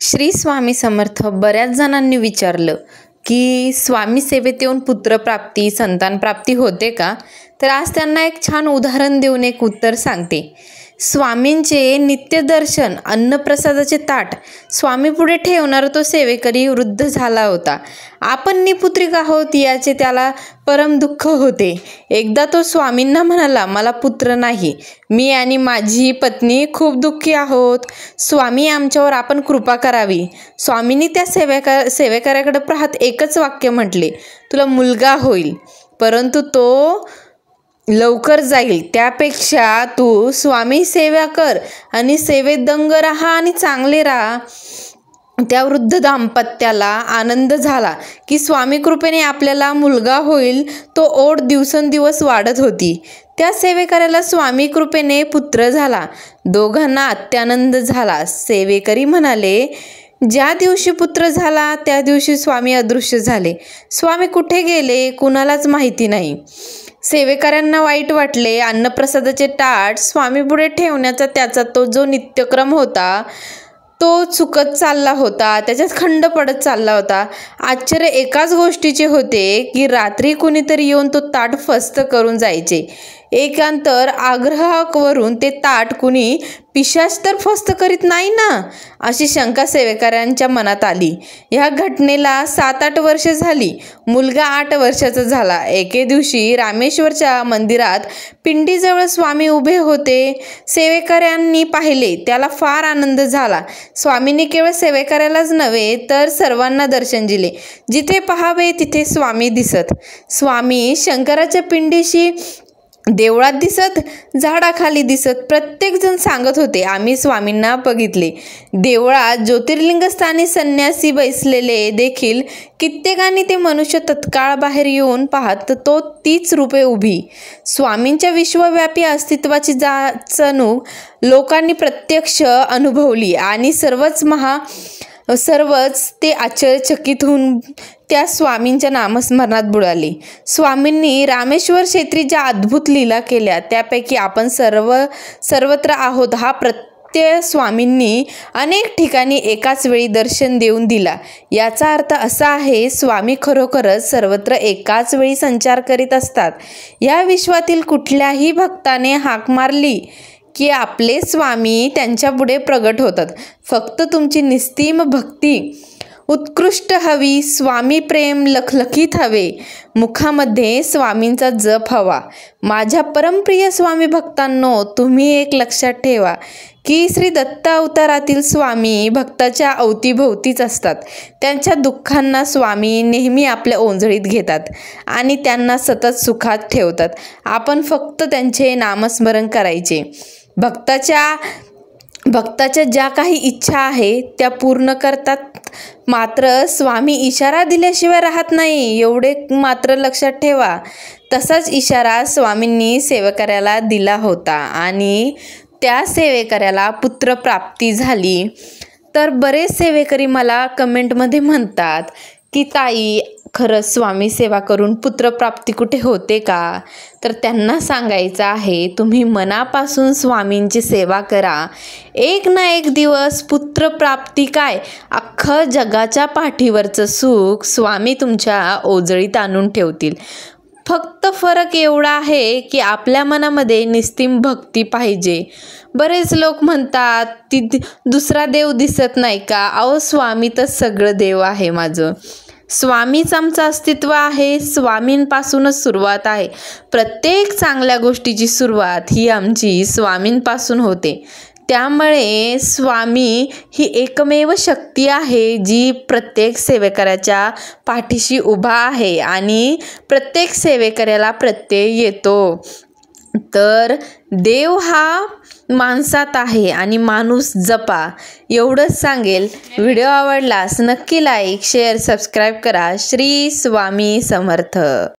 श्री स्वामी समर्थ. बऱ्याच जणांनी विचारलं की स्वामी सेवेत येऊन पुत्रप्राप्ती संतानप्राप्ती होते का? तर आज त्यांना एक छान उदाहरण देऊन एक उत्तर सांगते. स्वामींचे नित्यदर्शन अन्नप्रसादाचे ताट स्वामी पुढे ठेवणारा तो सेवेकरी वृद्ध झाला होता. आपण निपुत्रिक आहोत याचे त्याला परम दुःख होते. एकदा तो स्वामींना म्हणाला, मला पुत्र नाही, मी आणि माझी पत्नी खूप दुःखी आहोत. स्वामी, आमच्यावर आपण कृपा करावी. स्वामींनी त्या सेवेकऱ्याकडे पाहत एकच वाक्य म्हटले, तुला मुलगा होईल, परंतु तो लवकर जाईल. त्यापेक्षा तू स्वामी सेवा कर आणि सेवेत दंग राहा आणि चांगले राहा. त्या वृद्ध दाम्पत्याला आनंद झाला की स्वामी कृपेने आपल्याला मुलगा होईल. तो ओढ दिवसेंदिवस वाढत होती. त्या सेवेकऱ्याला स्वामी कृपेने पुत्र झाला. दोघांना अत्यानंद झाला. सेवेकरी म्हणाले, ज्या दिवशी पुत्र झाला त्या दिवशी स्वामी अदृश्य झाले. स्वामी कुठे गेले कुणालाच माहिती नाही. सेवेकऱ्यांना वाईट वाटले. अन्नप्रसादाचे ताट स्वामी पुढे ठेवण्याचा त्याचा तो जो नित्यक्रम होता तो चुकत चालला होता, त्याच्यात खंड पडत चालला होता. आश्चर्य एकाच गोष्टीचे होते की रात्री कुणीतरी येऊन तो ताट फस्त करून जायचे. एकांतर आग्रहावरून ते ताट कुणी पिशाच तर फस्त करीत नाही ना, अशी शंका सेवेकऱ्यांच्या मनात आली. ह्या घटनेला 7-8 वर्षे झाली. मुलगा 8 वर्षाचा झाला. एके दिवशी रामेश्वरच्या मंदिरात पिंडीजवळ स्वामी उभे होते. सेवेकऱ्यांनी पाहिले. त्याला फार आनंद झाला. स्वामींनी केवळ सेवेकऱ्यालाच नव्हे तर सर्वांना दर्शन दिले. जिथे पाहावे तिथे स्वामी दिसत. स्वामी शंकराच्या पिंडीशी देवळात दिसत, झाडाखाली दिसत. प्रत्येकजण सांगत होते, आम्ही स्वामींना बघितले. देवळात ज्योतिर्लिंगस्थानी संन्यासी बसलेले देखील कित्येकांनी ते मनुष्य तत्काळ बाहेर येऊन पाहत तो तीच रूपे उभी. स्वामींच्या विश्वव्यापी अस्तित्वाची जाणीव लोकांनी प्रत्यक्ष अनुभवली आणि सर्वच ते आश्चर्यचकित होऊन त्या स्वामींच्या नामस्मरणात बुडाले. स्वामींनी रामेश्वर क्षेत्री ज्या अद्भुत लीला केल्या त्यापैकी आपण सर्वत्र आहोत हा प्रत्यय स्वामींनी अनेक ठिकाणी एकाच वेळी दर्शन देऊन दिला. याचा अर्थ असा आहे, स्वामी खरोखरच सर्वत्र एकाच वेळी संचार करीत असतात. या विश्वातील कुठल्याही भक्ताने हाक मारली की आपले स्वामी त्यांच्यापुढे प्रगट होतात. फक्त तुमची निस्सीम भक्ती उत्कृष्ट हवी, स्वामी प्रेम लखलखीत हवे, मुखामध्ये स्वामींचा जप हवा. माझ्या परमप्रिय स्वामी भक्तांनो, तुम्ही एक लक्षात ठेवा की श्री दत्त अवतारातील स्वामी भक्ताच्या अवतीभोवतीच असतात. त्यांच्या दुःखांना स्वामी नेहमी आपल्या ओंजळीत घेतात आणि त्यांना सतत सुखात ठेवतात. आपण फक्त त्यांचे नामस्मरण करायचे. भक्ताच्या ज्या काही इच्छा आहे त्या पूर्ण करतात. मात्र स्वामी इशारा दिल्याशिवाय राहत नाही, एवढे मात्र लक्षात ठेवा. तसाच इशारा स्वामींनी सेवेकऱ्याला दिला होता आणि त्या सेवेकऱ्याला पुत्रप्राप्ती झाली. तर बरेच सेवेकरी मला कमेंटमध्ये म्हणतात की ताई, खरंच स्वामी सेवा करून पुत्रप्राप्ती कुठे होते का? तर त्यांना सांगायचं आहे, तुम्ही मनापासून स्वामींची सेवा करा. एक ना एक दिवस पुत्रप्राप्ती काय, अख्खं जगाच्या पाठीवरचं सुख स्वामी तुमच्या ओजळीत आणून ठेवतील. फक्त फरक एवढा आहे की आपल्या मनामध्ये निस्सीम भक्ती पाहिजे. बरेच लोक म्हणतात ती दुसरा देव दिसत नाही का? अहो, स्वामी तर सगळं देव आहे माझं. स्वामीच आमचं अस्तित्व आहे. स्वामींपासूनच सुरुवात आहे. प्रत्येक चांगल्या गोष्टीची सुरुवात ही आमची स्वामींपासून होते. त्यामुळे स्वामी ही एकमेव शक्ती आहे जी प्रत्येक सेवेकऱ्याच्या पाठीशी उभा आहे आणि प्रत्येक सेवेकऱ्याला प्रत्यय येतो. तर देव हा माणसात आहे आणि माणूस जपा, एवढंच सांगेल. व्हिडिओ आवडल्यास नक्की लाईक, शेअर, सबस्क्राईब करा. श्री स्वामी समर्थ.